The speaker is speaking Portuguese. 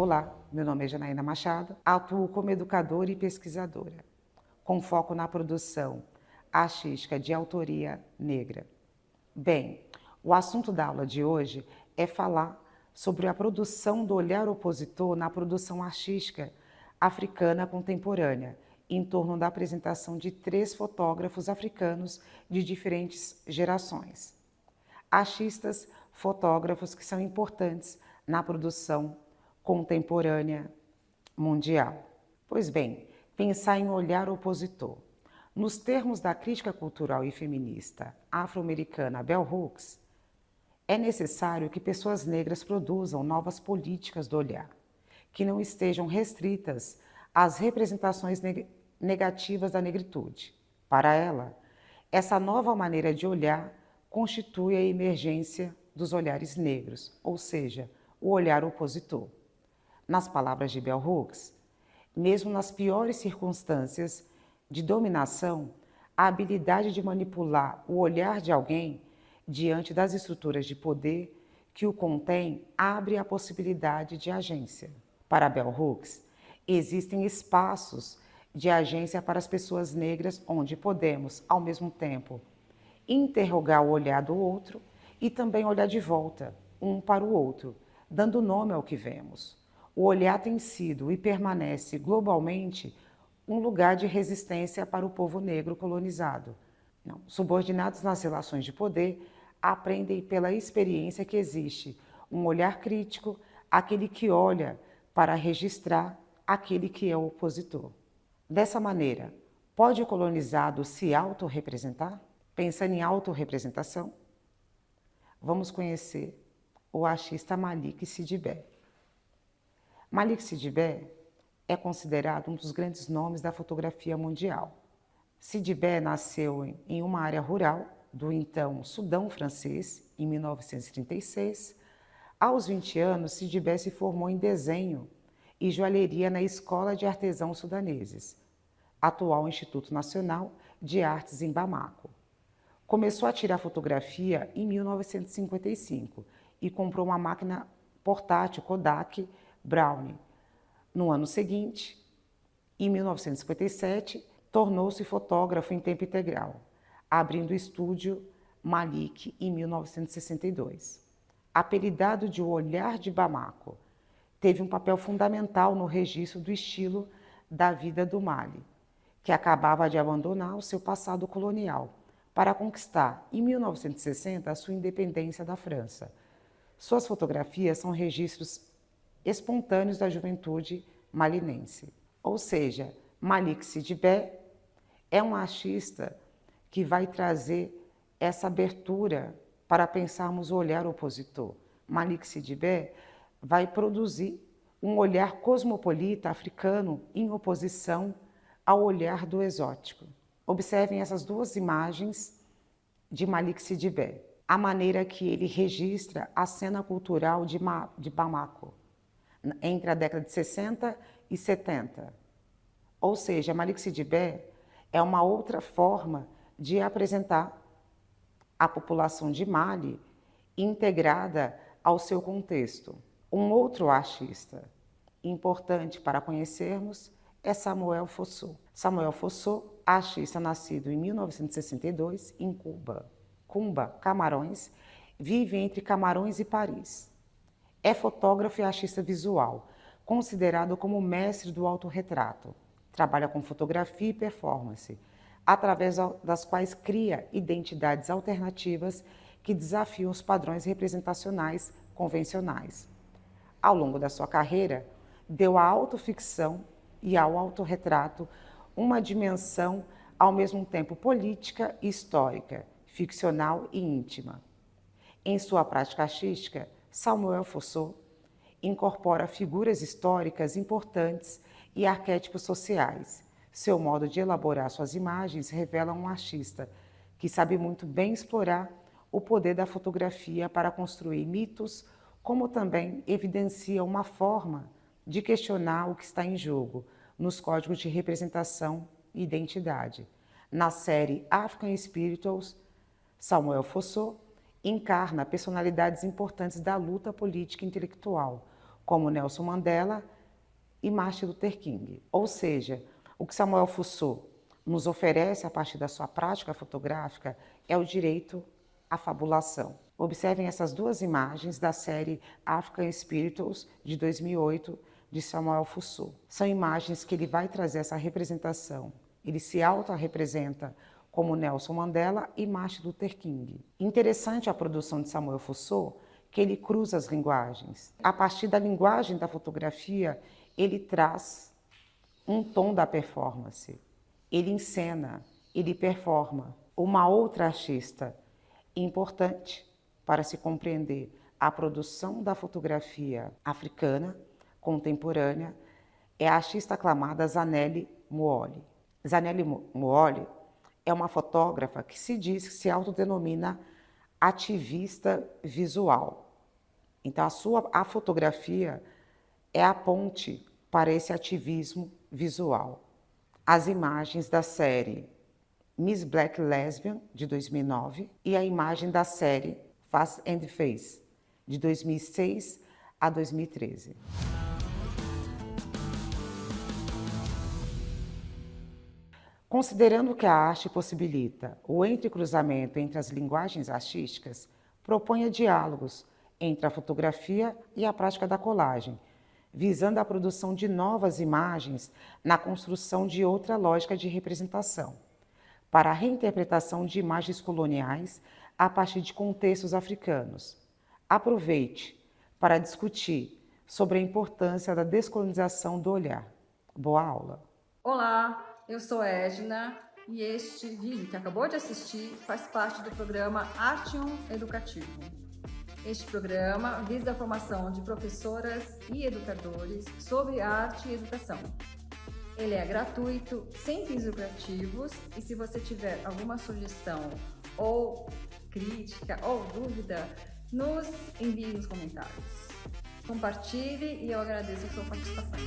Olá, meu nome é Janaína Machado, atuo como educadora e pesquisadora, com foco na produção artística de autoria negra. Bem, o assunto da aula de hoje é falar sobre a produção do olhar opositor na produção artística africana contemporânea, em torno da apresentação de 3 fotógrafos africanos de diferentes gerações. Artistas, fotógrafos que são importantes na produção contemporânea mundial. Pois bem, pensar em olhar opositor. Nos termos da crítica cultural e feminista afro-americana Bell Hooks, é necessário que pessoas negras produzam novas políticas do olhar, que não estejam restritas às representações negativas da negritude. Para ela, essa nova maneira de olhar constitui a emergência dos olhares negros, ou seja, o olhar opositor. Nas palavras de Bell Hooks, mesmo nas piores circunstâncias de dominação, a habilidade de manipular o olhar de alguém diante das estruturas de poder que o contém abre a possibilidade de agência. Para Bell Hooks, existem espaços de agência para as pessoas negras onde podemos, ao mesmo tempo, interrogar o olhar do outro e também olhar de volta, um para o outro, dando nome ao que vemos. O olhar tem sido e permanece globalmente um lugar de resistência para o povo negro colonizado. Subordinados nas relações de poder, aprendem pela experiência que existe um olhar crítico, aquele que olha para registrar aquele que é o opositor. Dessa maneira, pode o colonizado se autorrepresentar? Pensando em autorrepresentação, vamos conhecer o artista Malik Sidibé. Malik Sidibé é considerado um dos grandes nomes da fotografia mundial. Sidibé nasceu em uma área rural do então Sudão francês, em 1936. Aos 20 anos, Sidibé se formou em desenho e joalheria na Escola de Artesãos Sudaneses, atual Instituto Nacional de Artes em Bamako. Começou a tirar fotografia em 1955 e comprou uma máquina portátil Kodak Brownie. No ano seguinte, em 1957, tornou-se fotógrafo em tempo integral, abrindo o estúdio Malik em 1962. Apelidado de O Olhar de Bamako, teve um papel fundamental no registro do estilo da vida do Mali, que acabava de abandonar o seu passado colonial para conquistar, em 1960, a sua independência da França. Suas fotografias são registros espontâneos da juventude malinense. Ou seja, Malik Sidibé é um artista que vai trazer essa abertura para pensarmos o olhar opositor. Malik Sidibé vai produzir um olhar cosmopolita africano em oposição ao olhar do exótico. Observem essas duas imagens de Malik Sidibé. A maneira que ele registra a cena cultural de Bamako, entre a década de 60 e 70. Ou seja, Malik Sidibé é uma outra forma de apresentar a população de Mali integrada ao seu contexto. Um outro artista importante para conhecermos é Samuel Fosso. Samuel Fosso, artista nascido em 1962 em Cuba, Camarões, vive entre Camarões e Paris. É fotógrafo e artista visual, considerado como mestre do autorretrato. Trabalha com fotografia e performance, através das quais cria identidades alternativas que desafiam os padrões representacionais convencionais. Ao longo da sua carreira, deu à autoficção e ao autorretrato uma dimensão ao mesmo tempo política e histórica, ficcional e íntima. Em sua prática artística, Samuel Fosso incorpora figuras históricas importantes e arquétipos sociais. Seu modo de elaborar suas imagens revela um artista que sabe muito bem explorar o poder da fotografia para construir mitos, como também evidencia uma forma de questionar o que está em jogo nos códigos de representação e identidade. Na série African Spirituals, Samuel Fosso encarna personalidades importantes da luta política e intelectual, como Nelson Mandela e Martin Luther King. Ou seja, o que Samuel Fuçô nos oferece a partir da sua prática fotográfica é o direito à fabulação. Observem essas duas imagens da série African Spirituals de 2008 de Samuel Fuçô. São imagens que ele vai trazer essa representação. Ele se auto-representa como Nelson Mandela e Martin Luther King. Interessante a produção de Samuel Fuçô, que ele cruza as linguagens. A partir da linguagem da fotografia, ele traz um tom da performance. Ele encena, ele performa. Uma outra artista importante para se compreender a produção da fotografia africana contemporânea é a artista aclamada Zanele Muoli. Zanele Muoli é uma fotógrafa que se autodenomina ativista visual. Então a fotografia é a ponte para esse ativismo visual. As imagens da série Miss Black Lesbian, de 2009, e a imagem da série Face and Face, de 2006 a 2013. Considerando que a arte possibilita o entrecruzamento entre as linguagens artísticas, proponha diálogos entre a fotografia e a prática da colagem, visando a produção de novas imagens na construção de outra lógica de representação, para a reinterpretação de imagens coloniais a partir de contextos africanos. Aproveite para discutir sobre a importância da descolonização do olhar. Boa aula! Olá, eu sou Edna e este vídeo que acabou de assistir faz parte do programa Artium Educativo. Este programa visa a formação de professoras e educadores sobre arte e educação. Ele é gratuito, sem fins lucrativos, e se você tiver alguma sugestão ou crítica ou dúvida, nos envie nos comentários. Compartilhe e eu agradeço a sua participação.